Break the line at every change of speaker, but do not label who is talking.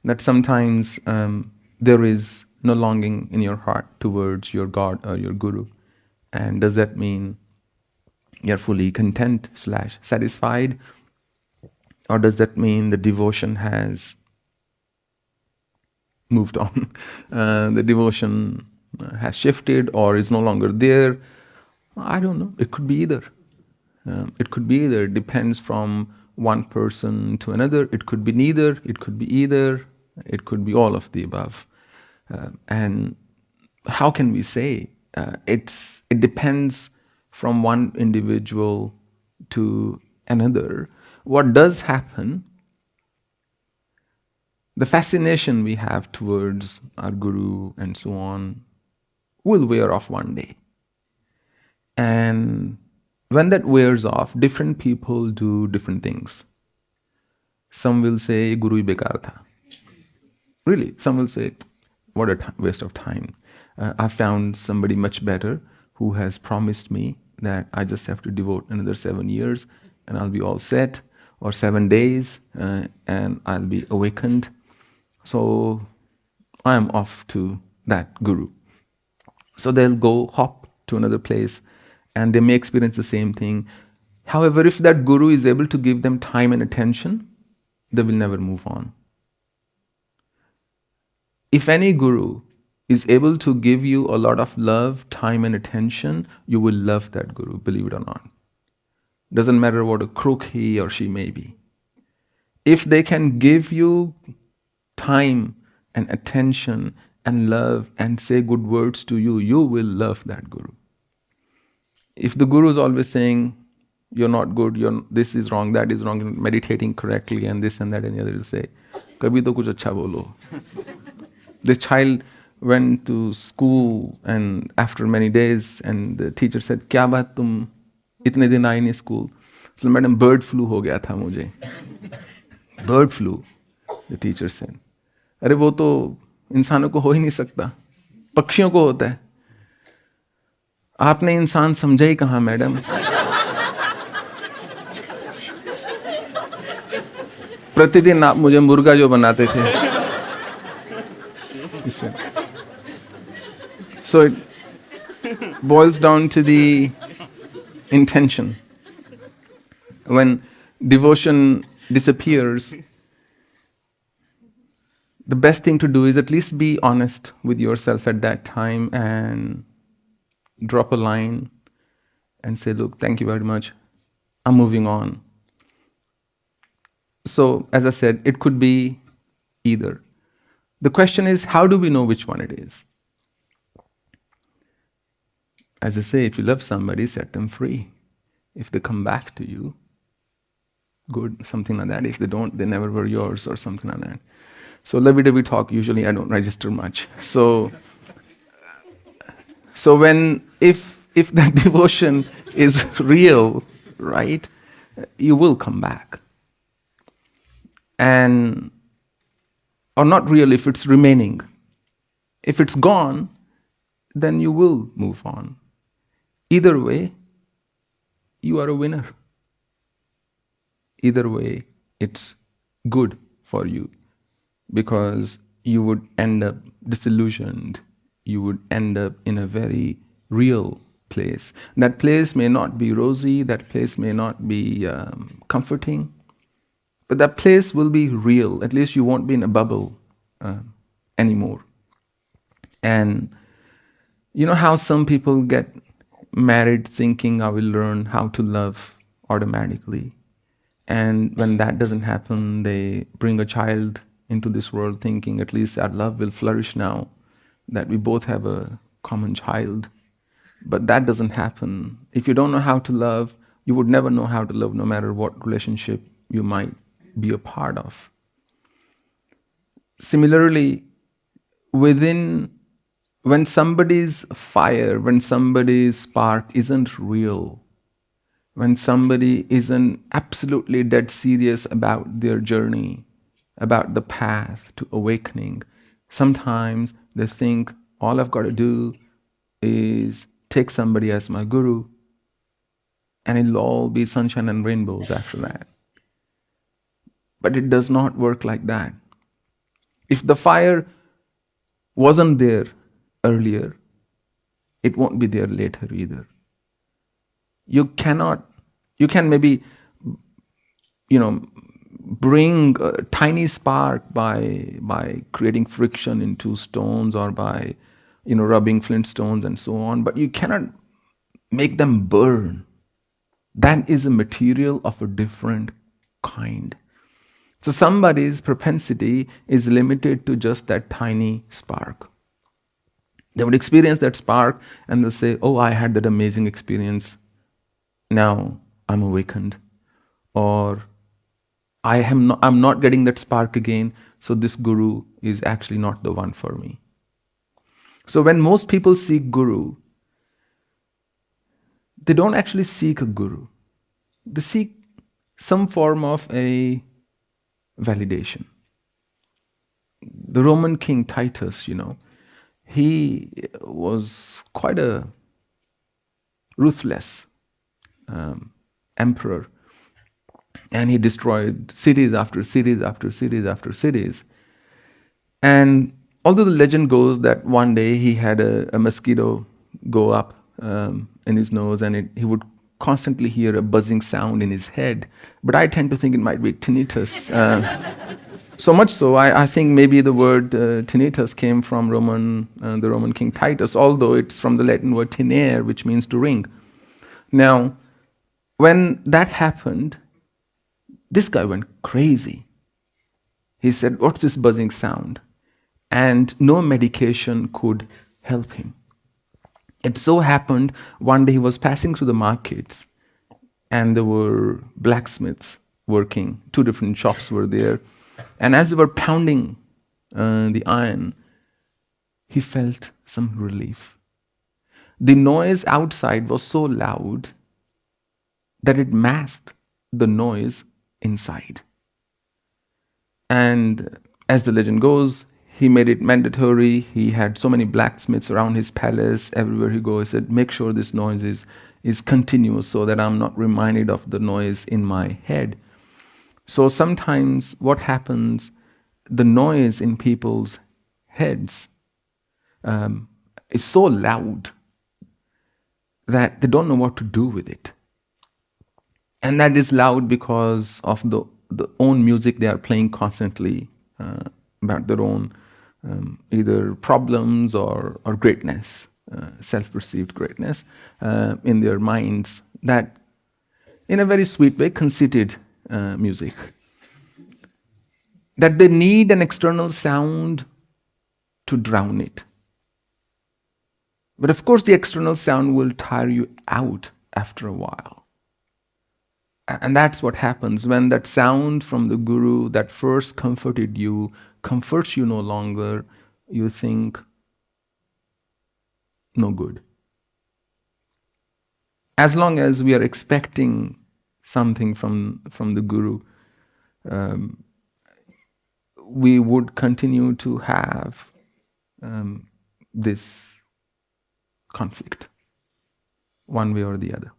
that sometimes there is no longing in your heart towards your God or your Guru. And does that mean you're fully content / satisfied? Or does that mean the devotion has moved on? The devotion has shifted or is no longer there? I don't know. It could be either. It could be either. It depends from one person to another. It could be neither. It could be either. It could be all of the above. And how can we say? It depends from one individual to another. What does happen, the fascination we have towards our Guru and so on will wear off one day. And when that wears off, different people do different things. Some will say, Guru hi bekar tha. Really, some will say, what a waste of time. I found somebody much better who has promised me that I just have to devote another 7 years and I'll be all set, or 7 days and I'll be awakened. So I am off to that Guru. So they'll go hop to another place and they may experience the same thing. However, if that Guru is able to give them time and attention, they will never move on. If any Guru is able to give you a lot of love, time and attention, you will love that Guru, believe it or not. Doesn't matter what a crook he or she may be. If they can give you time and attention and love and say good words to you, you will love that Guru. If the Guru is always saying, you're not good, this is wrong, that is wrong, you're meditating correctly and this and that, and the other will say, kabhi to kuch acha bolo. This child went to school and after many days and the teacher said, kya baat tum itne din aayi nahi school? So madam, bird flu ho gaya tha mujhe. Bird flu, the teacher said. अरे वो तो इंसानों को हो ही नहीं सकता, पक्षियों को होता है. आपने इंसान समझा ही कहाँ मैडम? प्रतिदिन आप मुझे मुर्गा जो बनाते थे. So it boils down to the intention. When devotion disappears, the best thing to do is at least be honest with yourself at that time and drop a line and say, look, thank you very much, I'm moving on. So, as I said, it could be either. The question is, how do we know which one it is? As I say, if you love somebody, set them free. If they come back to you, good, something like that. If they don't, they never were yours or something like that. So lovey-dovey talk, usually I don't register much. So if that devotion is real, right, you will come back. And, or not real if it's remaining. If it's gone, then you will move on. Either way, you are a winner. Either way, it's good for you. Because you would end up disillusioned, you would end up in a very real place. That place may not be rosy, that place may not be comforting, but that place will be real. At least you won't be in a bubble anymore. And you know how some people get married thinking, I will learn how to love automatically. And when that doesn't happen, they bring a child into this world thinking at least our love will flourish now, that we both have a common child. But that doesn't happen. If you don't know how to love, you would never know how to love no matter what relationship you might be a part of. Similarly, when somebody's fire, when somebody's spark isn't real, when somebody isn't absolutely dead serious about their journey, about the path to awakening, sometimes they think all I've got to do is take somebody as my Guru and it'll all be sunshine and rainbows after that. But it does not work like that. If the fire wasn't there earlier, it won't be there later either. You can maybe, bring a tiny spark by creating friction into stones, or by rubbing flint stones and so on, but you cannot make them burn. That is a material of a different kind. So somebody's propensity is limited to just that tiny spark. They would experience that spark and they'll say, oh, I had that amazing experience, now I'm awakened. Or I'm not getting that spark again, so this guru is actually not the one for me. So when most people seek guru, they don't actually seek a guru. They seek some form of a validation. The Roman king Titus, he was quite a ruthless emperor. And he destroyed cities after cities after cities after cities. And although the legend goes that one day he had a mosquito go up in his nose, and he would constantly hear a buzzing sound in his head. But I tend to think it might be tinnitus. So much so, I think maybe the word tinnitus came from the Roman king Titus, although it's from the Latin word tinere, which means to ring. Now, when that happened, this guy went crazy. He said, what's this buzzing sound? And no medication could help him. It so happened, one day he was passing through the markets, and there were blacksmiths working. 2 different shops were there. And as they were pounding the iron, he felt some relief. The noise outside was so loud that it masked the noise inside. And as the legend goes, he made it mandatory. He had so many blacksmiths around his palace. Everywhere he goes, he said, make sure this noise is continuous so that I'm not reminded of the noise in my head. So sometimes what happens, the noise in people's heads is so loud that they don't know what to do with it. And that is loud because of the own music they are playing constantly about their own either problems or greatness, self-perceived greatness in their minds, that in a very sweet way, conceited music. That they need an external sound to drown it. But of course the external sound will tire you out after a while. And that's what happens when that sound from the guru that first comforted you comforts you no longer. You think, no good. As long as we are expecting something from the guru, we would continue to have this conflict, one way or the other.